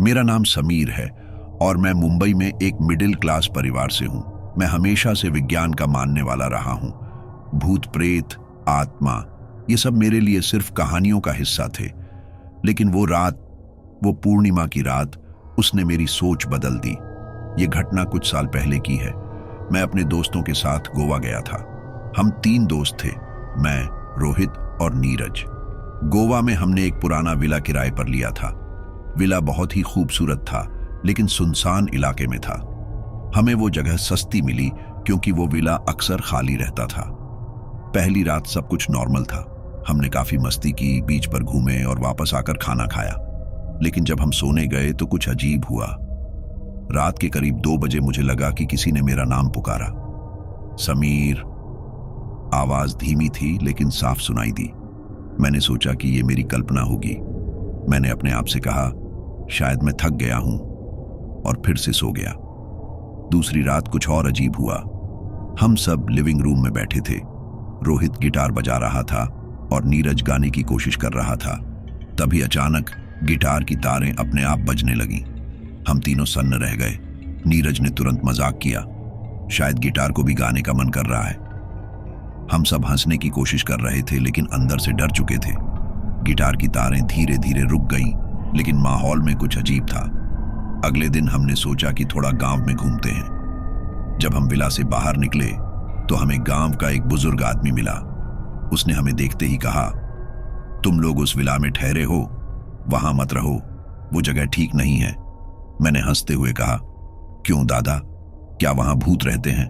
मेरा नाम समीर है और मैं मुंबई में एक मिडिल क्लास परिवार से हूं। मैं हमेशा से विज्ञान का मानने वाला रहा हूं। भूत प्रेत, आत्मा, ये सब मेरे लिए सिर्फ कहानियों का हिस्सा थे। लेकिन वो रात, वो पूर्णिमा की रात, उसने मेरी सोच बदल दी। ये घटना कुछ साल पहले की है। मैं अपने दोस्तों के साथ गोवा गया था। हम 3 दोस्त थे, मैं, रोहित और नीरज। गोवा में हमने एक पुराना विला किराए पर लिया था। विला बहुत ही खूबसूरत था, लेकिन सुनसान इलाके में था। हमें वो जगह सस्ती मिली क्योंकि वो विला अक्सर खाली रहता था। पहली रात सब कुछ नॉर्मल था। हमने काफी मस्ती की, बीच पर घूमे और वापस आकर खाना खाया। लेकिन जब हम सोने गए तो कुछ अजीब हुआ। रात के करीब 2 बजे मुझे लगा कि किसी ने मेरा नाम पुकारा, समीर। आवाज धीमी थी लेकिन साफ सुनाई दी। मैंने सोचा कि ये मेरी कल्पना होगी। मैंने अपने आप से कहा, शायद मैं थक गया हूं, और फिर से सो गया। दूसरी रात कुछ और अजीब हुआ। हम सब लिविंग रूम में बैठे थे। रोहित गिटार बजा रहा था और नीरज गाने की कोशिश कर रहा था। तभी अचानक गिटार की तारें अपने आप बजने लगीं। हम तीनों सन्न रह गए। नीरज ने तुरंत मजाक किया, शायद गिटार को भी गाने का मन कर रहा है। हम सब हंसने की कोशिश कर रहे थे लेकिन अंदर से डर चुके थे। गिटार की तारें धीरे धीरे रुक गईं, लेकिन माहौल में कुछ अजीब था। अगले दिन हमने सोचा कि थोड़ा गांव में घूमते हैं। जब हम विला से बाहर निकले तो हमें गांव का एक बुजुर्ग आदमी मिला। उसने हमें देखते ही कहा, तुम लोग उस विला में ठहरे हो, वहां मत रहो, वो जगह ठीक नहीं है। मैंने हंसते हुए कहा, क्यों दादा, क्या वहां भूत रहते हैं?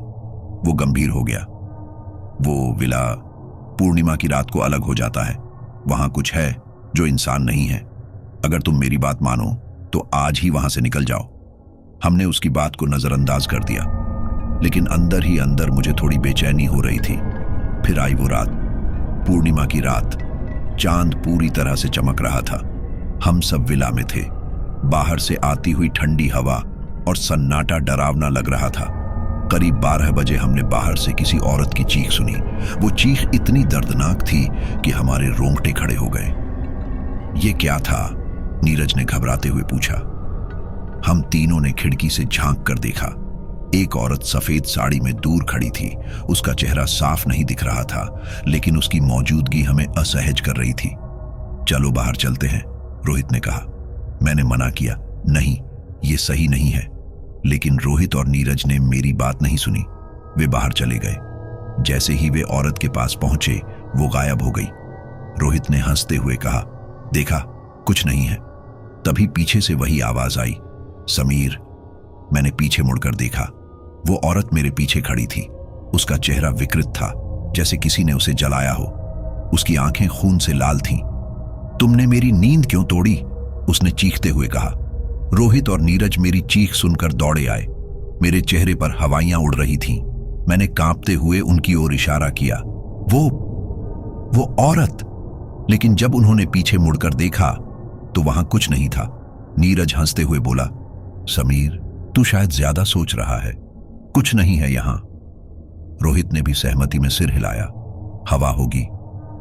वो गंभीर हो गया। वो विला पूर्णिमा की रात को अलग हो जाता है। वहां कुछ है जो इंसान नहीं है। अगर तुम मेरी बात मानो तो आज ही वहां से निकल जाओ। हमने उसकी बात को नजरअंदाज कर दिया, लेकिन अंदर ही अंदर मुझे थोड़ी बेचैनी हो रही थी। फिर आई वो रात, पूर्णिमा की रात। चांद पूरी तरह से चमक रहा था। हम सब विला में थे। बाहर से आती हुई ठंडी हवा और सन्नाटा डरावना लग रहा था। करीब 12 बजे हमने बाहर से किसी औरत की चीख सुनी। वो चीख इतनी दर्दनाक थी कि हमारे रोंगटे खड़े हो गए। ये क्या था? नीरज ने घबराते हुए पूछा। हम तीनों ने खिड़की से झांक कर देखा। एक औरत सफेद साड़ी में दूर खड़ी थी। उसका चेहरा साफ नहीं दिख रहा था, लेकिन उसकी मौजूदगी हमें असहज कर रही थी। चलो बाहर चलते हैं, रोहित ने कहा। मैंने मना किया, नहीं, ये सही नहीं है। लेकिन रोहित और नीरज ने मेरी बात नहीं सुनी। वे बाहर चले गए। जैसे ही वे औरत के पास पहुंचे, वो गायब हो गई। रोहित ने हंसते हुए कहा, देखा, कुछ नहीं है। तभी पीछे से वही आवाज आई, समीर। मैंने पीछे मुड़कर देखा। वो औरत मेरे पीछे खड़ी थी। उसका चेहरा विकृत था, जैसे किसी ने उसे जलाया हो। उसकी आंखें खून से लाल थीं। तुमने मेरी नींद क्यों तोड़ी? उसने चीखते हुए कहा। रोहित और नीरज मेरी चीख सुनकर दौड़े आए। मेरे चेहरे पर हवाइयां उड़ रही थीं। मैंने कांपते हुए उनकी ओर इशारा किया, वो औरत। लेकिन जब उन्होंने पीछे मुड़कर देखा तो वहां कुछ नहीं था। नीरज हंसते हुए बोला, समीर, तू शायद ज्यादा सोच रहा है, कुछ नहीं है यहां। रोहित ने भी सहमति में सिर हिलाया। हवा होगी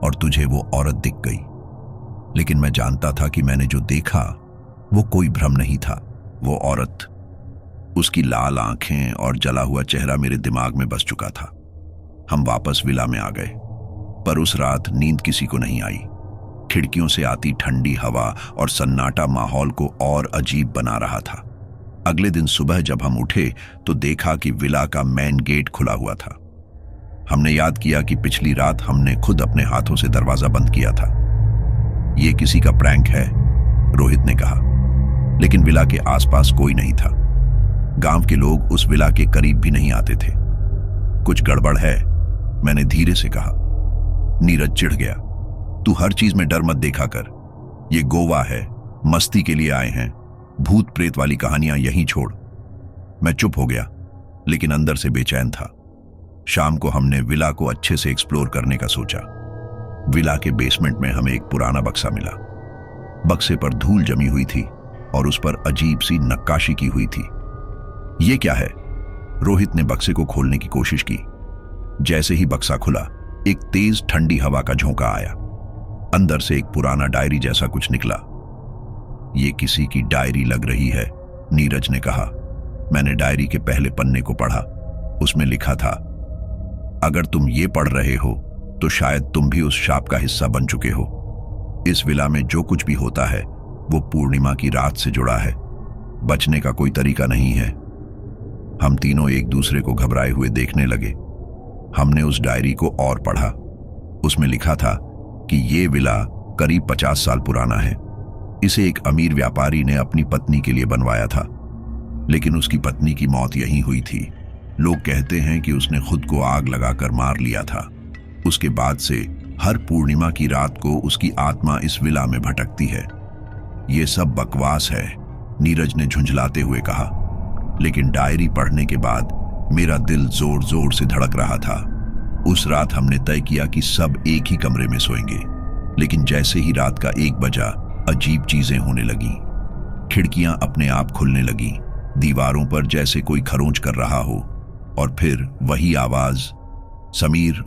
और तुझे वो औरत दिख गई। लेकिन मैं जानता था कि मैंने जो देखा वो कोई भ्रम नहीं था। वो औरत, उसकी लाल आंखें और जला हुआ चेहरा मेरे दिमाग में बस चुका था। हम वापस विला में आ गए, पर उस रात नींद किसी को नहीं आई। खिड़कियों से आती ठंडी हवा और सन्नाटा माहौल को और अजीब बना रहा था। अगले दिन सुबह जब हम उठे तो देखा कि विला का मेन गेट खुला हुआ था। हमने याद किया कि पिछली रात हमने खुद अपने हाथों से दरवाजा बंद किया था। ये किसी का प्रैंक है, रोहित ने कहा। लेकिन विला के आसपास कोई नहीं था। गांव के लोग उस विला के करीब भी नहीं आते थे। कुछ गड़बड़ है, मैंने धीरे से कहा। नीरज चिढ़ गया, तू हर चीज में डर मत देखा कर। ये गोवा है, मस्ती के लिए आए हैं। भूत प्रेत वाली कहानियां यहीं छोड़। मैं चुप हो गया, लेकिन अंदर से बेचैन था। शाम को हमने विला को अच्छे से एक्सप्लोर करने का सोचा। विला के बेसमेंट में हमें एक पुराना बक्सा मिला। बक्से पर धूल जमी हुई थी और उस पर अजीब सी नक्काशी की हुई थी। ये क्या है? रोहित ने बक्से को खोलने की कोशिश की। जैसे ही बक्सा खुला, एक तेज ठंडी हवा का झोंका आया। अंदर से एक पुराना डायरी जैसा कुछ निकला। ये किसी की डायरी लग रही है, नीरज ने कहा। मैंने डायरी के पहले पन्ने को पढ़ा। उसमें लिखा था, अगर तुम ये पढ़ रहे हो तो शायद तुम भी उस शाप का हिस्सा बन चुके हो। इस विला में जो कुछ भी होता है वो पूर्णिमा की रात से जुड़ा है। बचने का कोई तरीका नहीं है। हम तीनों एक दूसरे को घबराए हुए देखने लगे। हमने उस डायरी को और पढ़ा। उसमें लिखा था कि ये विला करीब 50 साल पुराना है। इसे एक अमीर व्यापारी ने अपनी पत्नी के लिए बनवाया था, लेकिन उसकी पत्नी की मौत यहीं हुई थी। लोग कहते हैं कि उसने खुद को आग लगाकर मार लिया था। उसके बाद से हर पूर्णिमा की रात को उसकी आत्मा इस विला में भटकती है। ये सब बकवास है, नीरज ने झुंझलाते हुए कहा। लेकिन डायरी पढ़ने के बाद मेरा दिल जोर जोर से धड़क रहा था। उस रात हमने तय किया कि सब एक ही कमरे में सोएंगे, लेकिन जैसे ही रात का 1 बजा अजीब चीजें होने लगीं। खिड़कियां अपने आप खुलने लगीं, दीवारों पर जैसे कोई खरोंच कर रहा हो, और फिर वही आवाज, समीर।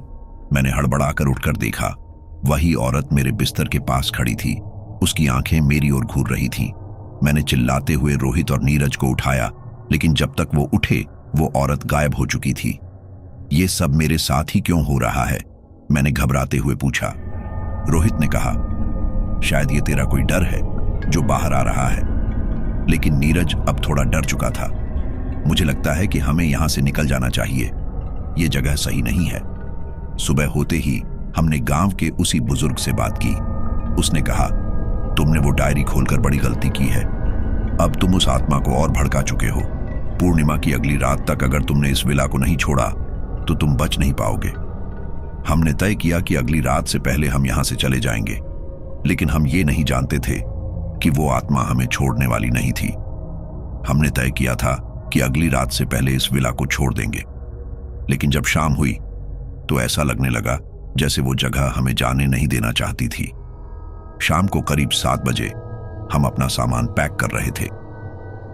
मैंने हड़बड़ाकर उठकर देखा। वही औरत मेरे बिस्तर के पास खड़ी थी। उसकी आंखें मेरी ओर घूर रही थीं। मैंने चिल्लाते हुए रोहित और नीरज को उठाया, लेकिन जब तक वो उठे वो औरत गायब हो चुकी थी। ये सब मेरे साथ ही क्यों हो रहा है? मैंने घबराते हुए पूछा। रोहित ने कहा, शायद ये तेरा कोई डर है जो बाहर आ रहा है। लेकिन नीरज अब थोड़ा डर चुका था। मुझे लगता है कि हमें यहां से निकल जाना चाहिए। ये जगह सही नहीं है। सुबह होते ही हमने गांव के उसी बुजुर्ग से बात की। उसने कहा, तुमने वो डायरी खोलकर बड़ी गलती की है। अब तुम उस आत्मा को और भड़का चुके हो। पूर्णिमा की अगली रात तक अगर तुमने इस विला को नहीं छोड़ा तो तुम बच नहीं पाओगे। हमने तय किया कि अगली रात से पहले हम यहां से चले जाएंगे, लेकिन हम ये नहीं जानते थे कि वो आत्मा हमें छोड़ने वाली नहीं थी। हमने तय किया था कि अगली रात से पहले इस विला को छोड़ देंगे, लेकिन जब शाम हुई तो ऐसा लगने लगा जैसे वो जगह हमें जाने नहीं देना चाहती थी। शाम को करीब 7 बजे हम अपना सामान पैक कर रहे थे।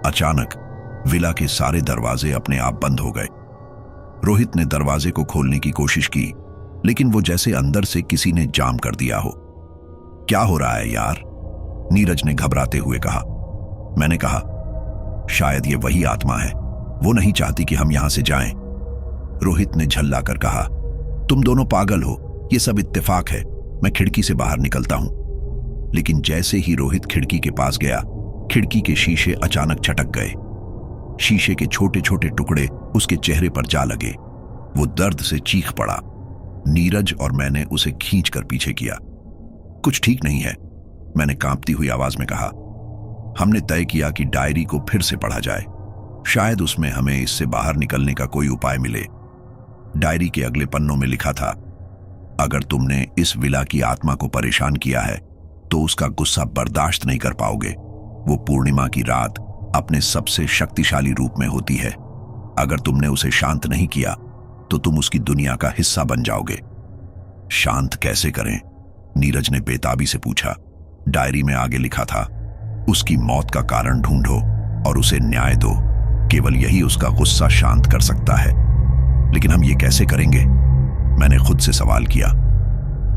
अचानक विला के सारे दरवाजे अपने आप बंद हो गए। रोहित ने दरवाजे को खोलने की कोशिश की, लेकिन वो जैसे अंदर से किसी ने जाम कर दिया हो। क्या हो रहा है यार? नीरज ने घबराते हुए कहा। मैंने कहा, शायद ये वही आत्मा है। वो नहीं चाहती कि हम यहां से जाएं। रोहित ने झल्लाकर कहा, तुम दोनों पागल हो, ये सब इत्तेफाक है। मैं खिड़की से बाहर निकलता हूं। लेकिन जैसे ही रोहित खिड़की के पास गया, खिड़की के शीशे अचानक छटक गए। शीशे के छोटे छोटे टुकड़े उसके चेहरे पर जा लगे। वो दर्द से चीख पड़ा। नीरज और मैंने उसे खींचकर पीछे किया। कुछ ठीक नहीं है, मैंने कांपती हुई आवाज में कहा। हमने तय किया कि डायरी को फिर से पढ़ा जाए। शायद उसमें हमें इससे बाहर निकलने का कोई उपाय मिले। डायरी के अगले पन्नों में लिखा था, अगर तुमने इस विला की आत्मा को परेशान किया है तो उसका गुस्सा बर्दाश्त नहीं कर पाओगे। वो पूर्णिमा की रात अपने सबसे शक्तिशाली रूप में होती है। अगर तुमने उसे शांत नहीं किया तो तुम उसकी दुनिया का हिस्सा बन जाओगे। शांत कैसे करें? नीरज ने बेताबी से पूछा। डायरी में आगे लिखा था, उसकी मौत का कारण ढूंढो और उसे न्याय दो। केवल यही उसका गुस्सा शांत कर सकता है। लेकिन हम ये कैसे करेंगे? मैंने खुद से सवाल किया।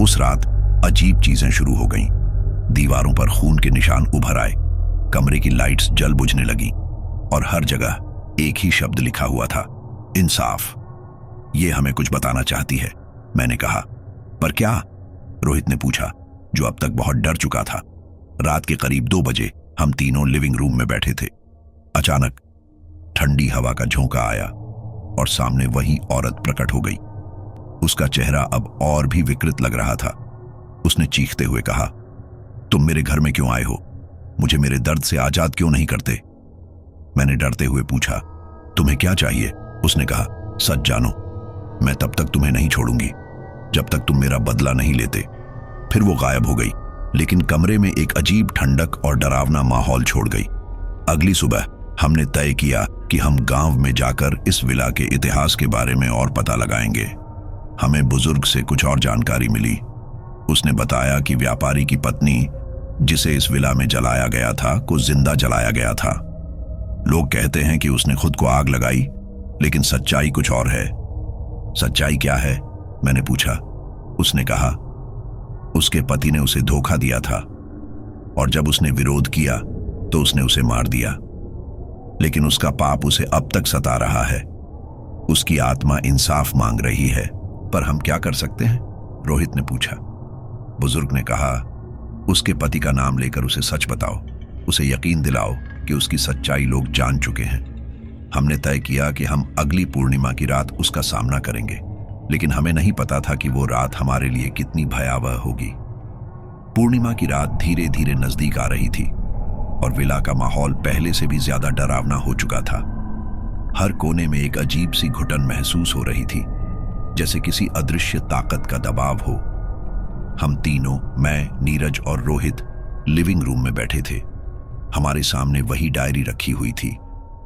उस रात अजीब चीजें शुरू हो गईं। दीवारों पर खून के निशान उभर आए, कमरे की लाइट्स जल बुझने लगी और हर जगह एक ही शब्द लिखा हुआ था, इंसाफ। ये हमें कुछ बताना चाहती है, मैंने कहा। पर क्या? रोहित ने पूछा, जो अब तक बहुत डर चुका था। रात के करीब 2 बजे हम तीनों लिविंग रूम में बैठे थे। अचानक ठंडी हवा का झोंका आया और सामने वही औरत प्रकट हो गई। उसका चेहरा अब और भी विकृत लग रहा था। उसने चीखते हुए कहा, तुम मेरे घर में क्यों आए हो? मुझे मेरे दर्द से आजाद क्यों नहीं करते? मैंने डरते हुए पूछा, तुम्हें क्या चाहिए? उसने कहा, सच जानो, मैं तब तक तुम्हें नहीं छोड़ूंगी जब तक तुम मेरा बदला नहीं लेते। फिर वो गायब हो गई, लेकिन कमरे में एक अजीब ठंडक और डरावना माहौल छोड़ गई। अगली सुबह हमने तय किया कि हम गांव में जाकर इस विला के इतिहास के बारे में और पता लगाएंगे। हमें बुजुर्ग से कुछ और जानकारी मिली। उसने बताया कि व्यापारी की पत्नी, जिसे इस विला में जलाया गया था, को जिंदा जलाया गया था। लोग कहते हैं कि उसने खुद को आग लगाई, लेकिन सच्चाई कुछ और है। सच्चाई क्या है? मैंने पूछा। उसने कहा, उसके पति ने उसे धोखा दिया था और जब उसने विरोध किया तो उसने उसे मार दिया, लेकिन उसका पाप उसे अब तक सता रहा है। उसकी आत्मा इंसाफ मांग रही है, पर हम क्या कर सकते हैं? रोहित ने पूछा। बुजुर्ग ने कहा, उसके पति का नाम लेकर उसे सच बताओ, उसे यकीन दिलाओ कि उसकी सच्चाई लोग जान चुके हैं। हमने तय किया कि हम अगली पूर्णिमा की रात उसका सामना करेंगे, लेकिन हमें नहीं पता था कि वो रात हमारे लिए कितनी भयावह होगी। पूर्णिमा की रात धीरे धीरे नजदीक आ रही थी और विला का माहौल पहले से भी ज्यादा डरावना हो चुका था। हर कोने में एक अजीब सी घुटन महसूस हो रही थी, जैसे किसी अदृश्य ताकत का दबाव हो। हम तीनों, मैं, नीरज और रोहित, लिविंग रूम में बैठे थे। हमारे सामने वही डायरी रखी हुई थी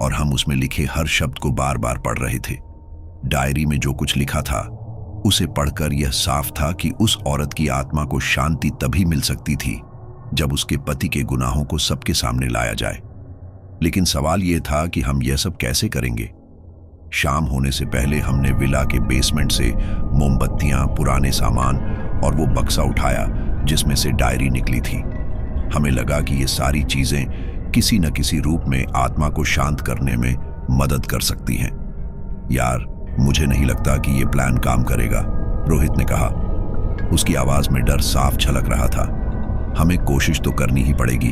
और हम उसमें लिखे हर शब्द को बार बार पढ़ रहे थे। डायरी में जो कुछ लिखा था, उसे पढ़कर यह साफ था कि उस औरत की आत्मा को शांति तभी मिल सकती थी जब उसके पति के गुनाहों को सबके सामने लाया जाए। लेकिन सवाल यह था कि हम यह सब कैसे करेंगे? शाम होने से पहले हमने विला के बेसमेंट से मोमबत्तियां, पुराने सामान और वो बक्सा उठाया जिसमें से डायरी निकली थी। हमें लगा कि ये सारी चीजें किसी न किसी रूप में आत्मा को शांत करने में मदद कर सकती हैं। यार, मुझे नहीं लगता कि ये प्लान काम करेगा, रोहित ने कहा। उसकी आवाज में डर साफ झलक रहा था। हमें कोशिश तो करनी ही पड़ेगी,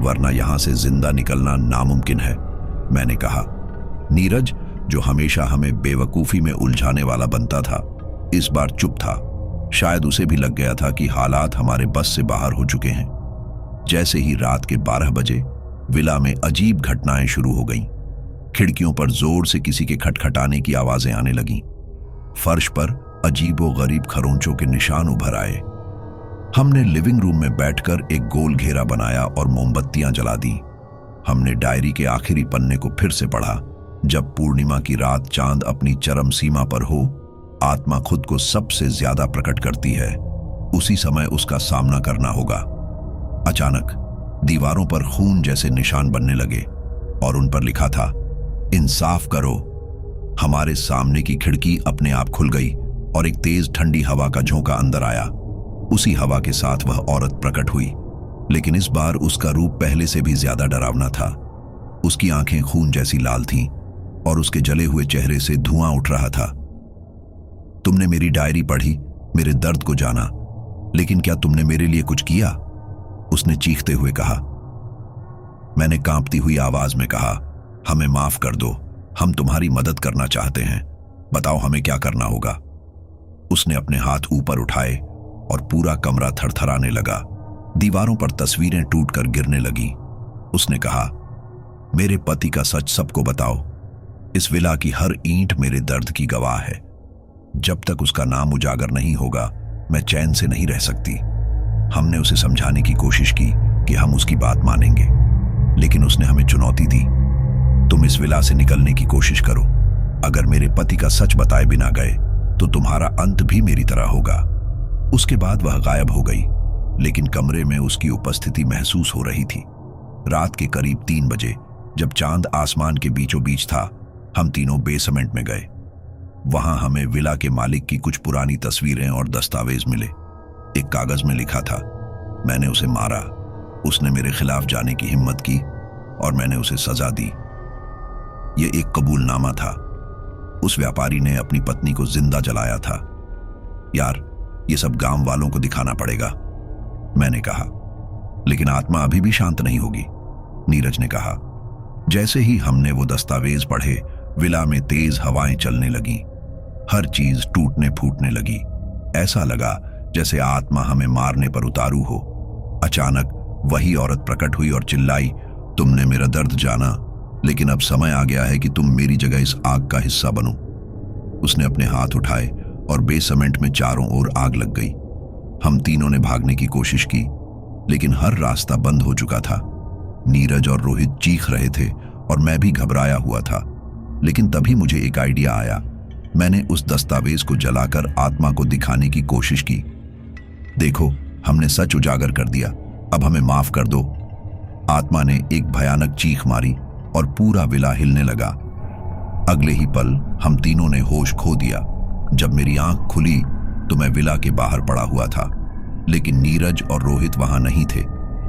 वरना यहां से जिंदा निकलना नामुमकिन है, मैंने कहा। नीरज, जो हमेशा हमें बेवकूफी में उलझाने वाला बनता था, इस बार चुप था। शायद उसे भी लग गया था कि हालात हमारे बस से बाहर हो चुके हैं। जैसे ही रात के 12 बजे विला में अजीब घटनाएं शुरू हो गईं। खिड़कियों पर जोर से किसी के खटखटाने की आवाजें आने लगीं। फर्श पर अजीबोगरीब खरोंचों के निशान उभर आए। हमने लिविंग रूम में बैठकर एक गोल घेरा बनाया और मोमबत्तियां जला दी। हमने डायरी के आखिरी पन्ने को फिर से पढ़ा। जब पूर्णिमा की रात चांद अपनी चरम सीमा पर हो, आत्मा खुद को सबसे ज्यादा प्रकट करती है, उसी समय उसका सामना करना होगा। अचानक दीवारों पर खून जैसे निशान बनने लगे और उन पर लिखा था, इंसाफ करो। हमारे सामने की खिड़की अपने आप खुल गई और एक तेज ठंडी हवा का झोंका अंदर आया। उसी हवा के साथ वह औरत प्रकट हुई, लेकिन इस बार उसका रूप पहले से भी ज्यादा डरावना था। उसकी आंखें खून जैसी लाल थीं और उसके जले हुए चेहरे से धुआं उठ रहा था। तुमने मेरी डायरी पढ़ी, मेरे दर्द को जाना, लेकिन क्या तुमने मेरे लिए कुछ किया? उसने चीखते हुए कहा। मैंने कांपती हुई आवाज में कहा, हमें माफ कर दो, हम तुम्हारी मदद करना चाहते हैं, बताओ हमें क्या करना होगा। उसने अपने हाथ ऊपर उठाए और पूरा कमरा थरथराने लगा। दीवारों पर तस्वीरें टूटकर गिरने लगी। उसने कहा, मेरे पति का सच सबको बताओ। इस विला की हर ईंट मेरे दर्द की गवाह है। जब तक उसका नाम उजागर नहीं होगा, मैं चैन से नहीं रह सकती। हमने उसे समझाने की कोशिश की कि हम उसकी बात मानेंगे, लेकिन उसने हमें चुनौती दी, तुम इस विला से निकलने की कोशिश करो। अगर मेरे पति का सच बताए बिना गए तो तुम्हारा अंत भी मेरी तरह होगा। उसके बाद वह गायब हो गई, लेकिन कमरे में उसकी उपस्थिति महसूस हो रही थी। रात के करीब 3 बजे, जब चांद आसमान के बीचों बीच था, हम तीनों बेसमेंट में गए। वहां हमें विला के मालिक की कुछ पुरानी तस्वीरें और दस्तावेज मिले। एक कागज में लिखा था, मैंने उसे मारा, उसने मेरे खिलाफ जाने की हिम्मत की और मैंने उसे सजा दी। यह एक कबूलनामा था। उस व्यापारी ने अपनी पत्नी को जिंदा जलाया था। यार, ये सब गांव वालों को दिखाना पड़ेगा, मैंने कहा। लेकिन आत्मा अभी भी शांत नहीं होगी, नीरज ने कहा। जैसे ही हमने वो दस्तावेज पढ़े, विला में तेज हवाएं चलने लगीं। हर चीज टूटने फूटने लगी। ऐसा लगा जैसे आत्मा हमें मारने पर उतारू हो। अचानक वही औरत प्रकट हुई और चिल्लाई, तुमने मेरा दर्द जाना, लेकिन अब समय आ गया है कि तुम मेरी जगह इस आग का हिस्सा बनो। उसने अपने हाथ उठाए और बेसमेंट में चारों ओर आग लग गई। हम तीनों ने भागने की कोशिश की, लेकिन हर रास्ता बंद हो चुका था। नीरज और रोहित चीख रहे थे और मैं भी घबराया हुआ था। लेकिन तभी मुझे एक आइडिया आया। मैंने उस दस्तावेज को जलाकर आत्मा को दिखाने की कोशिश की। देखो, हमने सच उजागर कर दिया, अब हमें माफ कर दो। आत्मा ने एक भयानक चीख मारी और पूरा विला हिलने लगा। अगले ही पल हम तीनों ने होश खो दिया। जब मेरी आंख खुली तो मैं विला के बाहर पड़ा हुआ था, लेकिन नीरज और रोहित वहां नहीं थे।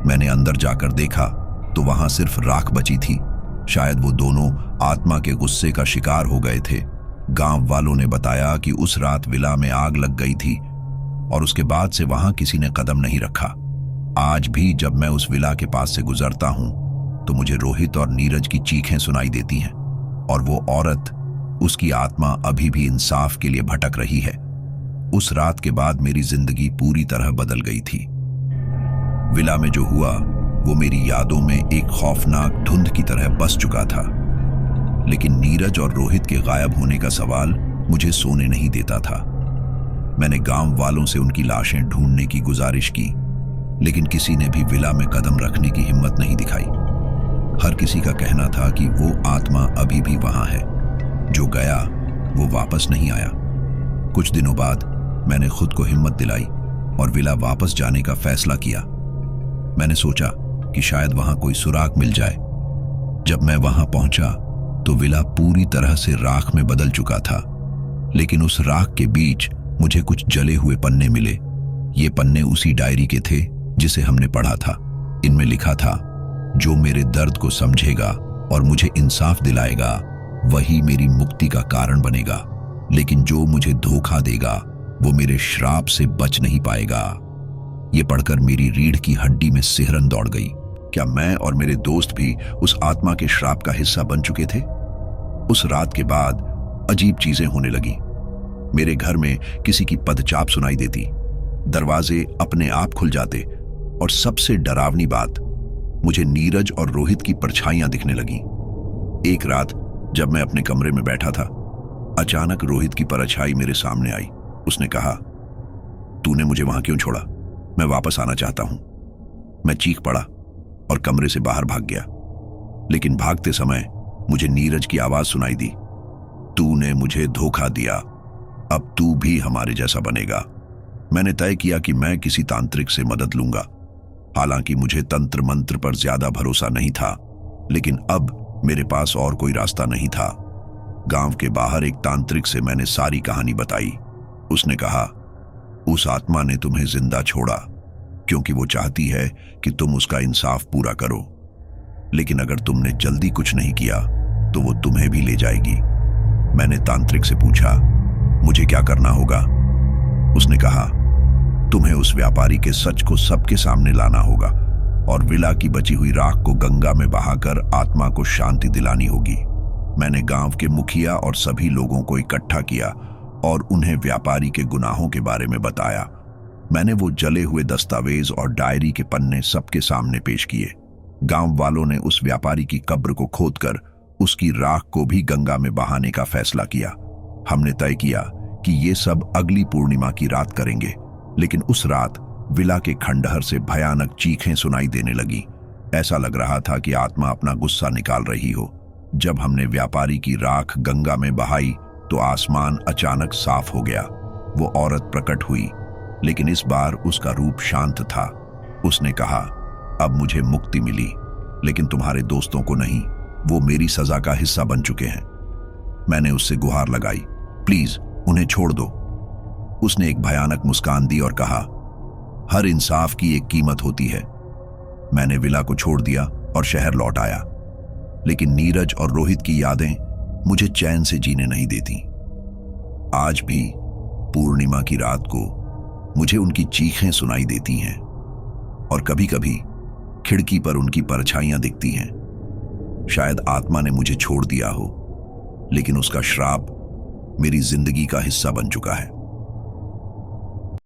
मैंने अंदर जाकर देखा तो वहां सिर्फ राख बची थी। शायद वो दोनों आत्मा के गुस्से का शिकार हो गए थे। गांव वालों ने बताया कि उस रात विला में आग लग गई थी और उसके बाद से वहां किसी ने कदम नहीं रखा। आज भी जब मैं उस विला के पास से गुजरता हूं तो मुझे रोहित और नीरज की चीखें सुनाई देती हैं और वो औरत, उसकी आत्मा अभी भी इंसाफ के लिए भटक रही है। उस रात के बाद मेरी जिंदगी पूरी तरह बदल गई थी। विला में जो हुआ वो मेरी यादों में एक खौफनाक धुंध की तरह बस चुका था, लेकिन नीरज और रोहित के गायब होने का सवाल मुझे सोने नहीं देता था। मैंने गांव वालों से उनकी लाशें ढूंढने की गुजारिश की, लेकिन किसी ने भी विला में कदम रखने की हिम्मत नहीं दिखाई। हर किसी का कहना था कि वो आत्मा अभी भी वहां है, जो गया वो वापस नहीं आया। कुछ दिनों बाद मैंने खुद को हिम्मत दिलाई और विला वापस जाने का फैसला किया। मैंने सोचा कि शायद वहां कोई सुराग मिल जाए। जब मैं वहां पहुंचा तो विला पूरी तरह से राख में बदल चुका था, लेकिन उस राख के बीच मुझे कुछ जले हुए पन्ने मिले। ये पन्ने उसी डायरी के थे जिसे हमने पढ़ा था। इनमें लिखा था, जो मेरे दर्द को समझेगा और मुझे इंसाफ दिलाएगा वही मेरी मुक्ति का कारण बनेगा, लेकिन जो मुझे धोखा देगा वो मेरे श्राप से बच नहीं पाएगा। ये पढ़कर मेरी रीढ़ की हड्डी में सिहरन दौड़ गई। क्या मैं और मेरे दोस्त भी उस आत्मा के श्राप का हिस्सा बन चुके थे? उस रात के बाद अजीब चीजें होने लगी। मेरे घर में किसी की पदचाप सुनाई देती, दरवाजे अपने आप खुल जाते और सबसे डरावनी बात, मुझे नीरज और रोहित की परछाइयां दिखने लगी। एक रात जब मैं अपने कमरे में बैठा था, अचानक रोहित की परछाई मेरे सामने आई। उसने कहा, तूने मुझे वहां क्यों छोड़ा? मैं वापस आना चाहता हूं। मैं चीख पड़ा और कमरे से बाहर भाग गया, लेकिन भागते समय मुझे नीरज की आवाज सुनाई दी, तूने मुझे धोखा दिया, अब तू भी हमारे जैसा बनेगा। मैंने तय किया कि मैं किसी तांत्रिक से मदद लूंगा। हालांकि मुझे तंत्र मंत्र पर ज्यादा भरोसा नहीं था, लेकिन अब मेरे पास और कोई रास्ता नहीं था। गांव के बाहर एक तांत्रिक से मैंने सारी कहानी बताई। उसने कहा, उस आत्मा ने तुम्हें जिंदा छोड़ा क्योंकि वो चाहती है कि तुम उसका इंसाफ पूरा करो, लेकिन अगर तुमने जल्दी कुछ नहीं किया तो वो तुम्हें भी ले जाएगी। मैंने तांत्रिक से पूछा, मुझे क्या करना होगा? उसने कहा, तुम्हें उस व्यापारी के सच को सबके सामने लाना होगा और विला की बची हुई राख को गंगा में बहाकर आत्मा को शांति दिलानी होगी। मैंने गांव के मुखिया और सभी लोगों को इकट्ठा किया और उन्हें व्यापारी के गुनाहों के बारे में बताया। मैंने वो जले हुए दस्तावेज और डायरी के पन्ने सबके सामने पेश किए। गांव वालों ने उस व्यापारी की कब्र को खोदकर उसकी राख को भी गंगा में बहाने का फैसला किया। हमने तय किया कि ये सब अगली पूर्णिमा की रात करेंगे, लेकिन उस रात विला के खंडहर से भयानक चीखें सुनाई देने लगी। ऐसा लग रहा था कि आत्मा अपना गुस्सा निकाल रही हो। जब हमने व्यापारी की राख गंगा में बहाई तो आसमान अचानक साफ हो गया। वो औरत प्रकट हुई, लेकिन इस बार उसका रूप शांत था। उसने कहा, अब मुझे मुक्ति मिली, लेकिन तुम्हारे दोस्तों को नहीं। वो मेरी सजा का हिस्सा बन चुके हैं। मैंने उससे गुहार लगाई, प्लीज उन्हें छोड़ दो। उसने एक भयानक मुस्कान दी और कहा, हर इंसाफ की एक कीमत होती है। मैंने विला को छोड़ दिया और शहर लौट आया, लेकिन नीरज और रोहित की यादें मुझे चैन से जीने नहीं देती। आज भी पूर्णिमा की रात को मुझे उनकी चीखें सुनाई देती हैं और कभी-कभी खिड़की पर उनकी परछाइयां दिखती हैं। शायद आत्मा ने मुझे छोड़ दिया हो, लेकिन उसका श्राप मेरी जिंदगी का हिस्सा बन चुका है।